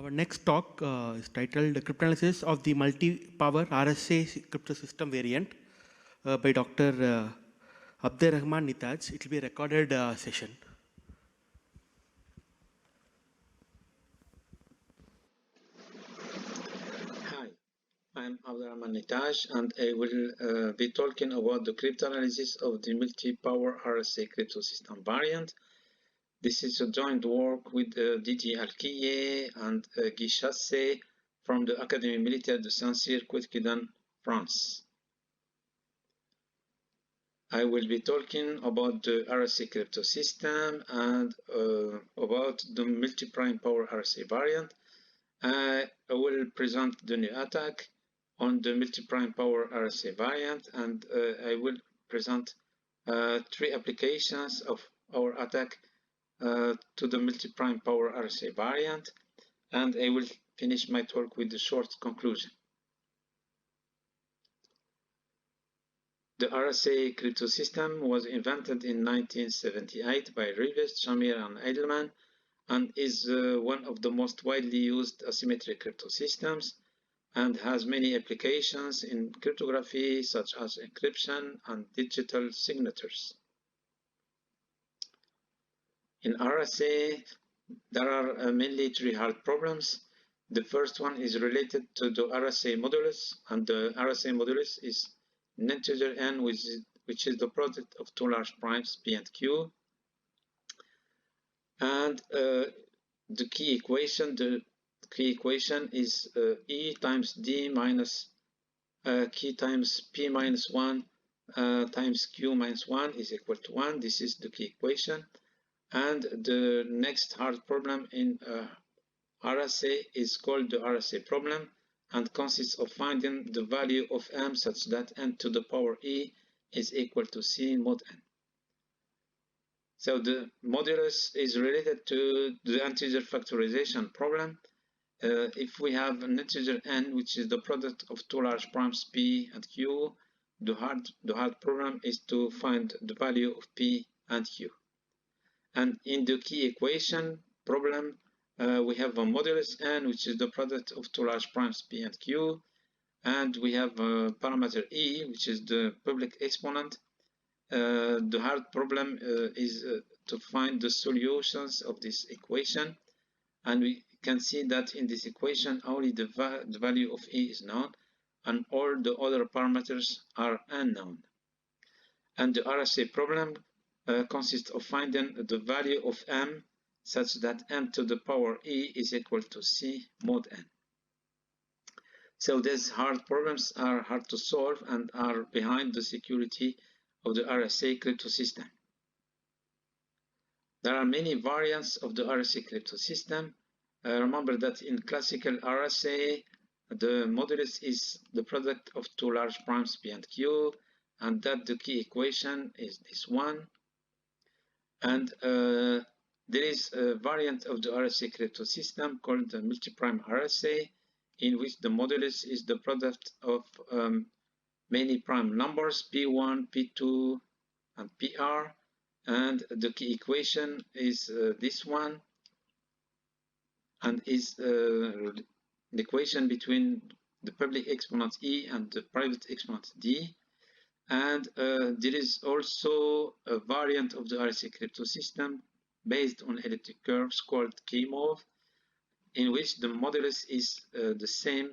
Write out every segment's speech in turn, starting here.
Our next talk is titled Cryptanalysis of the Multi-Power RSA Crypto System Variant by Dr. Abderrahmane Nitaj. It will be a recorded session. Hi, I'm Abderrahmane Nitaj, and I will be talking about the cryptanalysis of the multi-power RSA crypto system variant. This is a joint work with Didier Alquier and Guy Chassé from the Académie militaire de Saint-Cyr, Quequedon, France. I will be talking about the RSA crypto system and about the multi-prime power RSA variant. I will present the new attack on the multi-prime power RSA variant, and I will present 3 applications of our attack to the multi-prime power RSA variant, and I will finish my talk with a short conclusion. The RSA crypto system was invented in 1978 by Rivest, Shamir, and Edelman, and is one of the most widely used asymmetric crypto systems, and has many applications in cryptography such as encryption and digital signatures. In RSA, there are mainly 3 hard problems. The first one is related to the RSA modulus, and the RSA modulus is an integer n, which is the product of 2 large primes p and q. And the key equation is E times D minus K times P minus 1 times Q minus 1 is equal to 1. This is the key equation. And the next hard problem in RSA is called the RSA problem and consists of finding the value of m such that n to the power e is equal to c mod n. So the modulus is related to the integer factorization problem. If we have an integer n, which is the product of 2 large primes p and q, the hard problem is to find the value of p and q. And in the key equation problem, we have a modulus n, which is the product of 2 large primes p and q, and we have a parameter e, which is the public exponent. The hard problem is to find the solutions of this equation, and we can see that in this equation only the value of e is known and all the other parameters are unknown. And the RSA problem consists of finding the value of m such that m to the power e is equal to c mod n. So these hard problems are hard to solve and are behind the security of the RSA crypto system. There are many variants of the RSA crypto system. Remember that in classical RSA, the modulus is the product of 2 large primes p and q, and that the key equation is this one. And there is a variant of the RSA crypto system called the multi-prime RSA, in which the modulus is the product of many prime numbers p1, p2, and pr, and the key equation is this one, and is the equation between the public exponent e and the private exponent d. And there is also a variant of the RSA crypto system based on elliptic curves called K-mov, in which the modulus is the same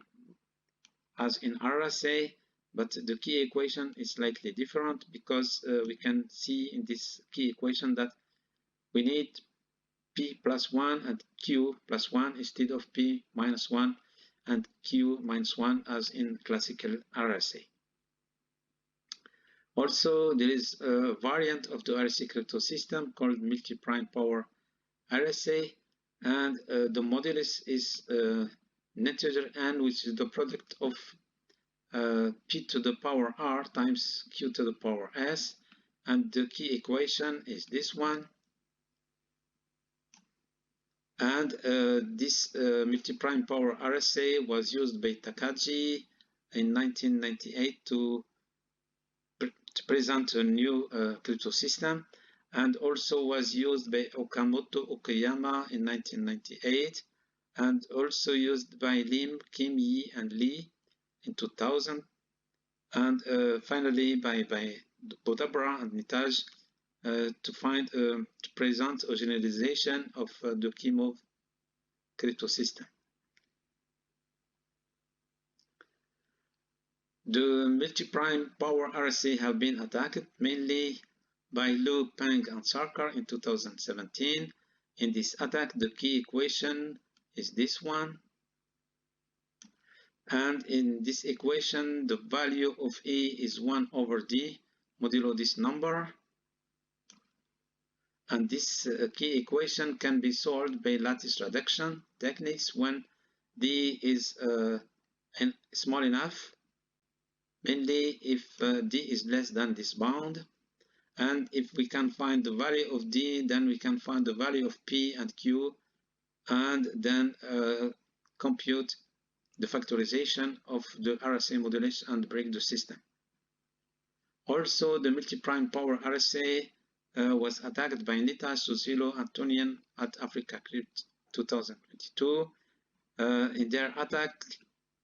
as in RSA, but the key equation is slightly different because we can see in this key equation that we need p plus 1 and q plus 1 instead of p minus 1 and q minus 1 as in classical RSA. Also, there is a variant of the RSA crypto system called multi-prime power RSA, and the modulus is an integer n, which is the product of p to the power r times q to the power s, and the key equation is this one. And this multi-prime power RSA was used by Takagi in 1998 to present a new crypto system, and also was used by Okamoto Okayama in 1998 and also used by Lim, Kim, Yi, and Lee in 2000, and finally by Abderrahmane and Nitaj to present a generalization of the Kimov crypto system. The multi-prime power RSA have been attacked mainly by Liu, Peng, and Sarkar in 2017. In this attack, the key equation is this one. And in this equation, the value of E is 1 over D modulo this number. And this key equation can be solved by lattice reduction techniques when D is small enough, mainly if D is less than this bound. And if we can find the value of D, then we can find the value of P and Q, and then compute the factorization of the RSA modulation and break the system. Also, the multi-prime power RSA was attacked by Nitaj, Suzilo, and Tonian at Africa Crypt 2022. In their attack,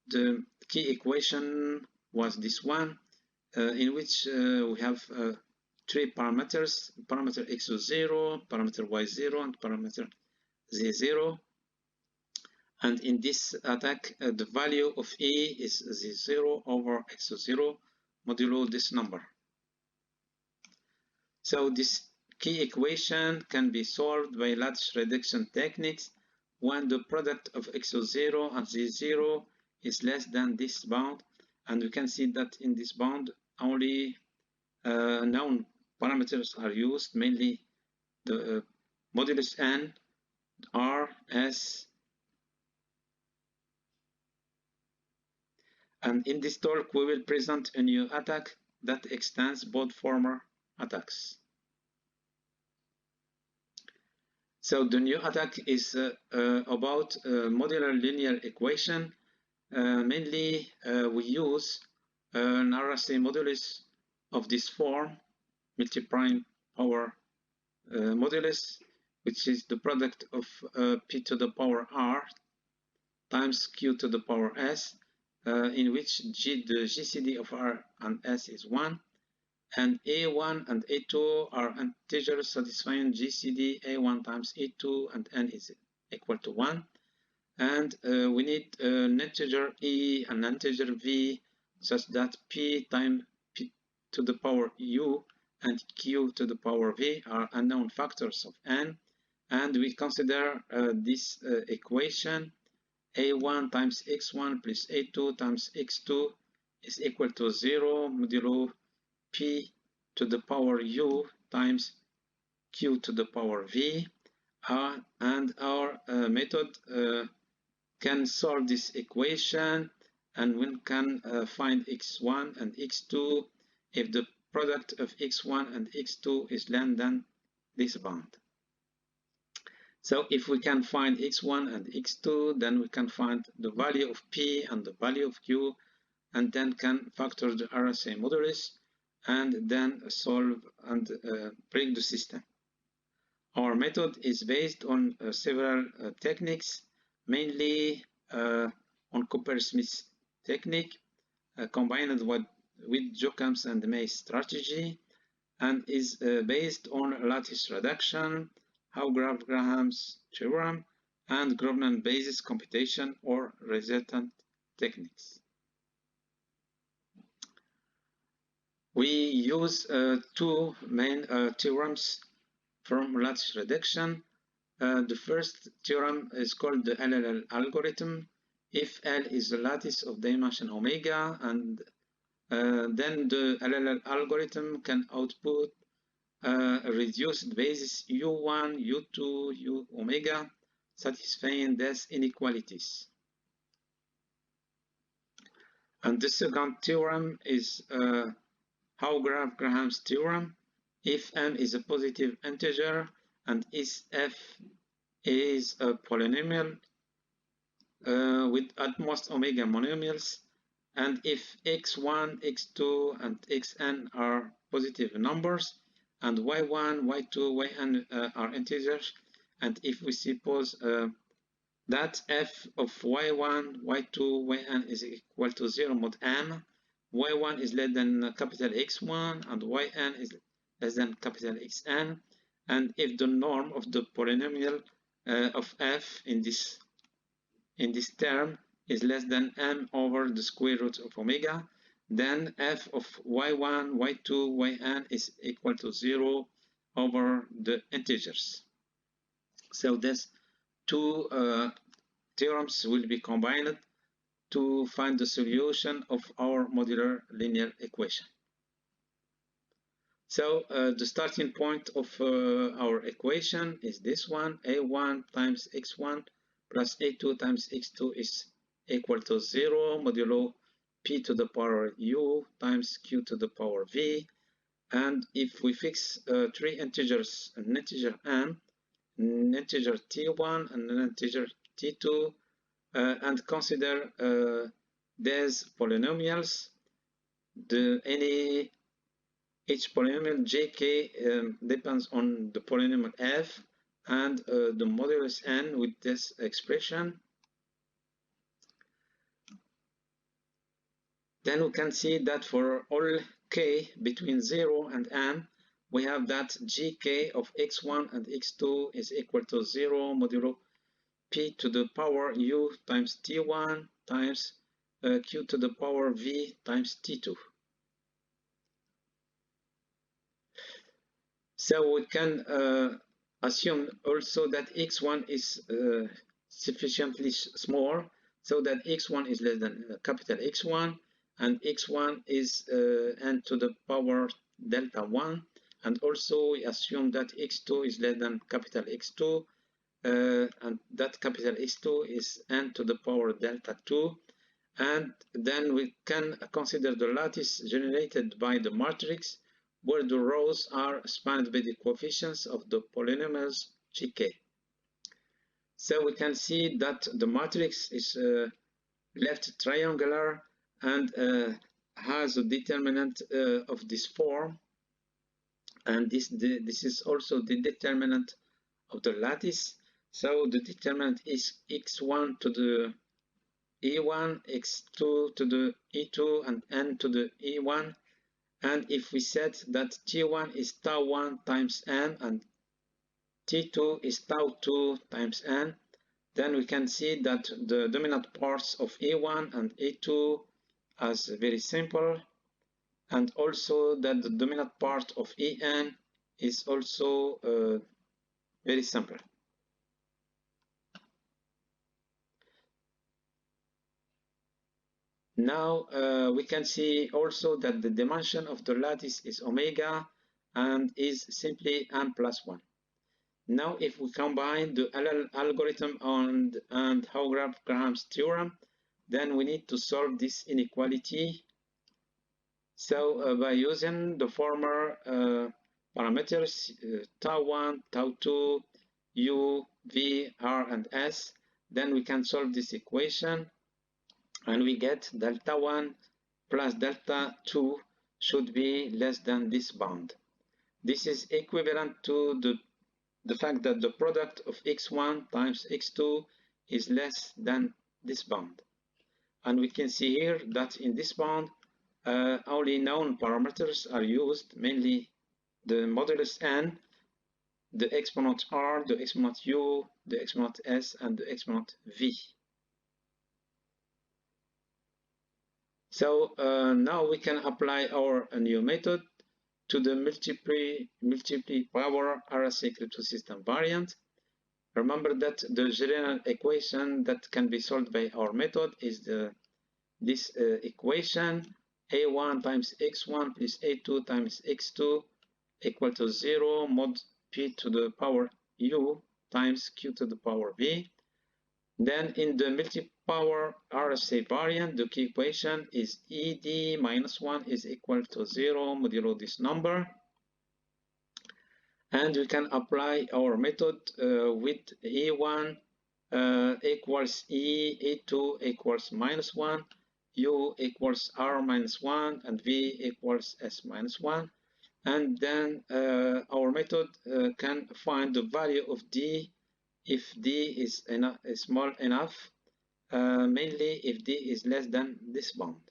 the key equation was this one, in which we have 3 parameters: parameter x0, parameter y0, and parameter z0. And in this attack, the value of E is z0 over x0 modulo this number. So this key equation can be solved by lattice reduction techniques when the product of x0 and z0 is less than this bound. And we can see that in this bound, only known parameters are used, mainly the modulus n, r, s. And in this talk, we will present a new attack that extends both former attacks. So the new attack is about modular linear equation. Mainly, we use an RSA modulus of this form, multi-prime power modulus, which is the product of p to the power r times q to the power s, in which the GCD of r and s is 1, and a1 and a2 are integers satisfying GCD a1 times a2 and n is equal to 1. And we need an integer e and an integer v such that p times p to the power u and q to the power v are unknown factors of n. And we consider this equation a1 times x1 plus a2 times x2 is equal to 0 modulo p to the power u times q to the power v. And our method can solve this equation, and we can find x1 and x2 if the product of x1 and x2 is less than this bound. So if we can find x1 and x2, then we can find the value of p and the value of q, and then can factor the RSA modulus, and then solve and break the system. Our method is based on several techniques, mainly on Cooper-Smith technique, combined with Jocham's and May's strategy, and is based on lattice reduction, Hauggraf-Graham's theorem, and Grobman basis computation or resultant techniques. We use 2 main theorems from lattice reduction. The first theorem is called the LLL algorithm. If L is the lattice of dimension omega, and then the LLL algorithm can output a reduced basis U1, U2, U omega, satisfying these inequalities. And the second theorem is Hauggraf-Graham's theorem. If m is a positive integer and f is a polynomial with at most omega monomials, and if x1, x2, and xn are positive numbers, and y1, y2, yn are integers, and if we suppose that f of y1, y2, yn is equal to 0 mod m. Y1 is less than capital X1 and Yn is less than capital Xn. And if the norm of the polynomial of f in this term is less than m over the square root of omega, then f of y1, y2, yn is equal to 0 over the integers. So these two theorems will be combined to find the solution of our modular linear equation. So the starting point of our equation is this one, a1 times x1 plus a2 times x2 is equal to 0 modulo p to the power u times q to the power v. And if we fix three integers, an integer m, an integer t1 and an integer t2, and consider these polynomials, each polynomial jk depends on the polynomial f and the modulus n with this expression. Then we can see that for all k between 0 and n, we have that gk of x1 and x2 is equal to 0 modulo p to the power u times t1 times q to the power v times t2. So we can assume also that x1 is sufficiently small so that x1 is less than capital X1 and x1 is n to the power delta 1, and also we assume that x2 is less than capital X2 and that capital X2 is n to the power delta 2, and then we can consider the lattice generated by the matrix where the rows are spanned by the coefficients of the polynomials gk. So we can see that the matrix is left triangular and has a determinant of this form, and this is also the determinant of the lattice. So the determinant is x1 to the e1, x2 to the e2, and n to the e1. And if we set that t1 is tau1 times n and t2 is tau2 times n, then we can see that the dominant parts of e1 and e2 is very simple, and also that the dominant part of en is also very simple. Now we can see also that the dimension of the lattice is omega and is simply n plus 1. Now if we combine the algorithm and Haugard-Graham's theorem, then we need to solve this inequality. So by using the former parameters tau1, tau2, u, v, r, and s, then we can solve this equation, and we get delta 1 plus delta 2 should be less than this bound. This is equivalent to the fact that the product of x1 times x2 is less than this bound. And we can see here that in this bound, only known parameters are used, mainly the modulus n, the exponent r, the exponent u, the exponent s, and the exponent v. So now we can apply our new method to the multiply power RSA cryptosystem variant. Remember that the general equation that can be solved by our method is this equation a1 times x1 plus a2 times x2 equal to 0 mod p to the power u times q to the power v. Then in the multi-power RSA variant, the key equation is ed minus 1 is equal to 0 modulo this number. And we can apply our method with e1 equals e, e2 equals minus 1, u equals r minus 1, and v equals s minus 1. And then our method can find the value of d if D is small enough, mainly if D is less than this bound.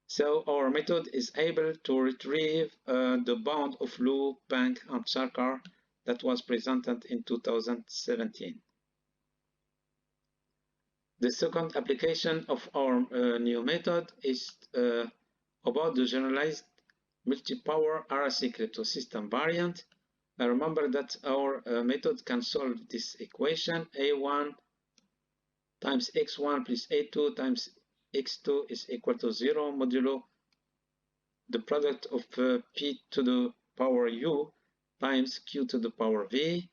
So our method is able to retrieve the bound of Lu, Peng, and Sarkar that was presented in 2017. The second application of our new method is about the generalized multi-power RSA cryptosystem variant. Remember that our method can solve this equation: A1 times x1 plus A2 times x2 is equal to 0 modulo the product of p to the power u times q to the power v.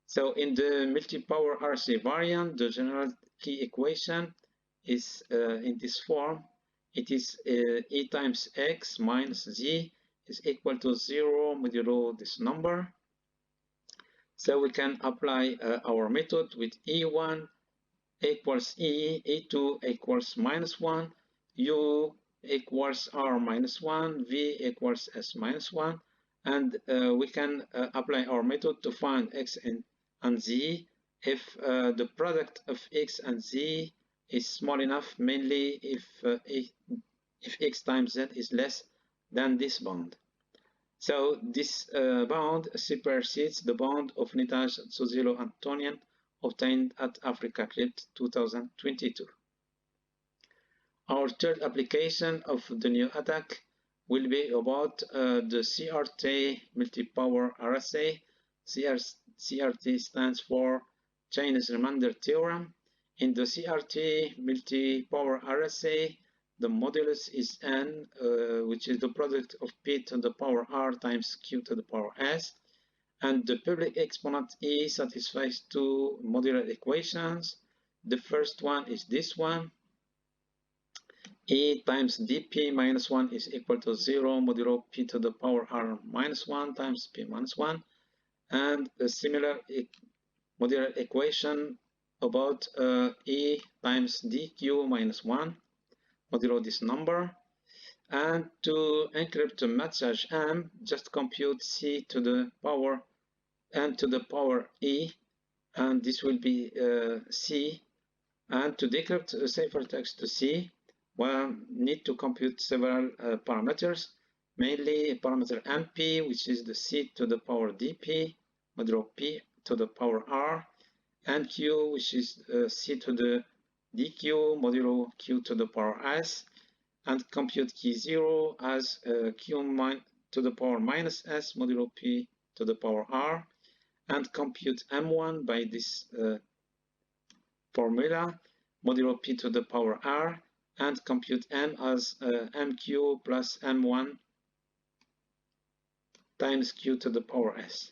So in the multi-power RC variant, the general key equation is in this form. It is E times x minus z is equal to 0 modulo this number. So we can apply our method with E1 equals E, E2 equals minus 1, U equals R minus 1, V equals S minus 1, and we can apply our method to find X and Z if the product of X and Z is small enough, mainly if X times Z is less than this bound. So this bound supersedes the bound of Nitaj Zozilo Antonian obtained at Africa Crypt 2022. Our third application of the new attack will be about the CRT multi-power RSA. CRT stands for Chinese remainder theorem. In the CRT multi-power RSA, the modulus is n, which is the product of p to the power r times q to the power s, and the public exponent e satisfies two modular equations. The first one is this one. E times dp minus 1 is equal to 0 modulo p to the power r minus 1 times p minus 1, and a similar modular equation about E times dq minus 1 modulo this number. And to encrypt the message M, just compute C to the power N to the power E, and this will be C. And to decrypt a ciphertext to C, one need to compute several parameters, mainly parameter MP, which is the C to the power dp, modulo P to the power R, and Q, which is C to the dq, modulo Q to the power S, and compute key 0 as q to the power minus s modulo p to the power r, and compute m1 by this formula modulo p to the power r, and compute m as mq plus m1 times q to the power s.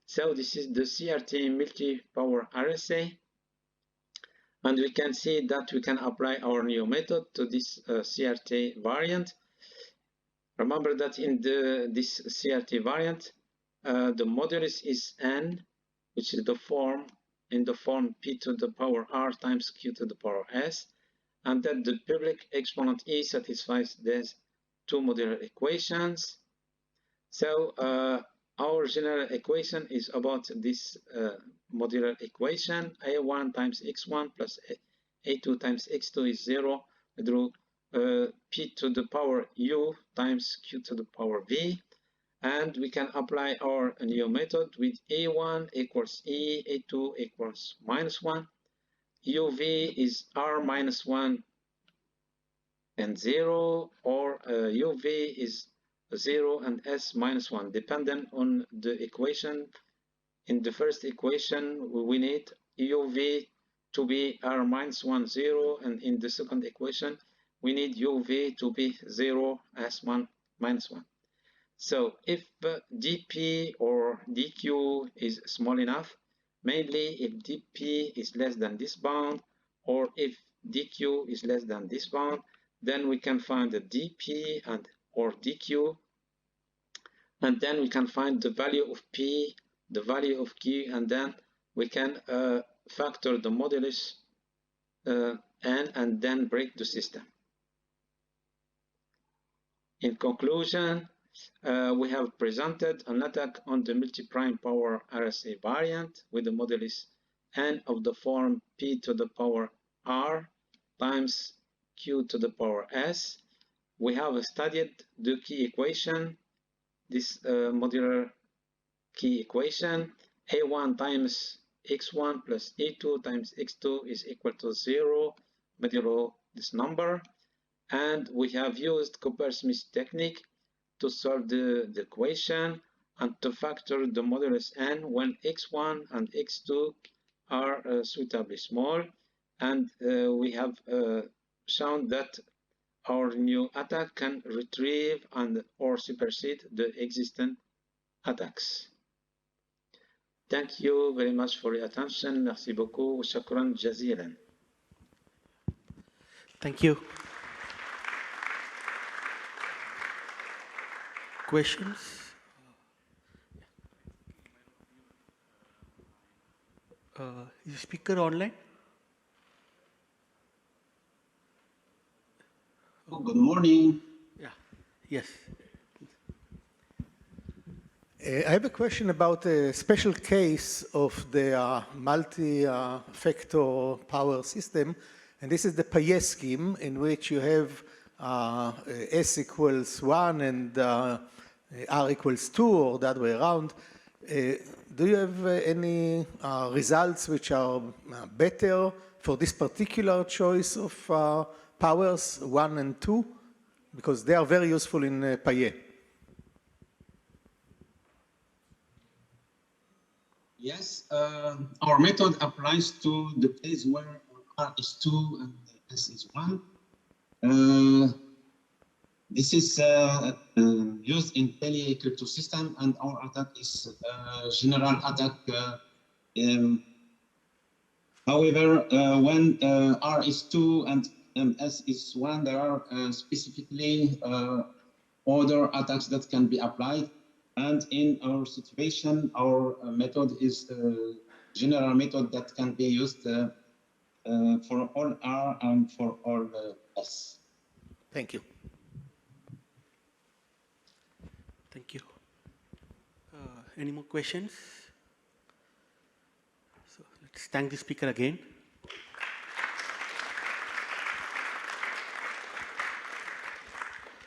So this is the CRT multi-power RSA. And we can see that we can apply our new method to this CRT variant. Remember that in this CRT variant, the modulus is n, which is the form p to the power r times q to the power s, and that the public exponent e satisfies these two modular equations. So our general equation is about this modular equation: a1 times x1 plus a2 times x2 is 0 through p to the power u times q to the power v. And we can apply our new method with a1 equals e, a2 equals minus 1, uv is r minus 1 and 0, or uv is 0 and s minus 1, dependent on the equation. In the first equation, we need uv to be r minus 1, 0, and in the second equation, we need uv to be 0, s1 minus 1. So if dp or dq is small enough, mainly if dp is less than this bound, or if dq is less than this bound, then we can find the dp and or dq, and then we can find the value of p, the value of q, and then we can factor the modulus n and then break the system. In conclusion, we have presented an attack on the multi-prime power RSA variant with the modulus n of the form p to the power r times q to the power s. We have studied the key equation, this modular key equation. A1 times x1 plus A2 times x2 is equal to 0 modulo this number. And we have used Cooper-Smith technique to solve the equation and to factor the modulus n when x1 and x2 are suitably small. And we have shown that our new attack can retrieve and or supersede the existing attacks. Thank you very much for your attention. Merci beaucoup. Shukran jazilan. Thank you. Questions? Is the speaker online? Oh, good morning. Yeah. Yes. I have a question about a special case of the multi-factor power system, and this is the Payet scheme, in which you have S equals 1 and R equals 2, or that way around. Do you have any results which are better for this particular choice of powers, 1 and 2? Because they are very useful in Payet. Yes, our method applies to the case where R is 2 and S is 1. This is used in Pele crypto system, and our attack is general attack. However, when R is 2 and S is 1, there are specifically other attacks that can be applied. And in our situation, our method is a general method that can be used for all R and for all S. Thank you. Thank you. Any more questions? So let's thank the speaker again.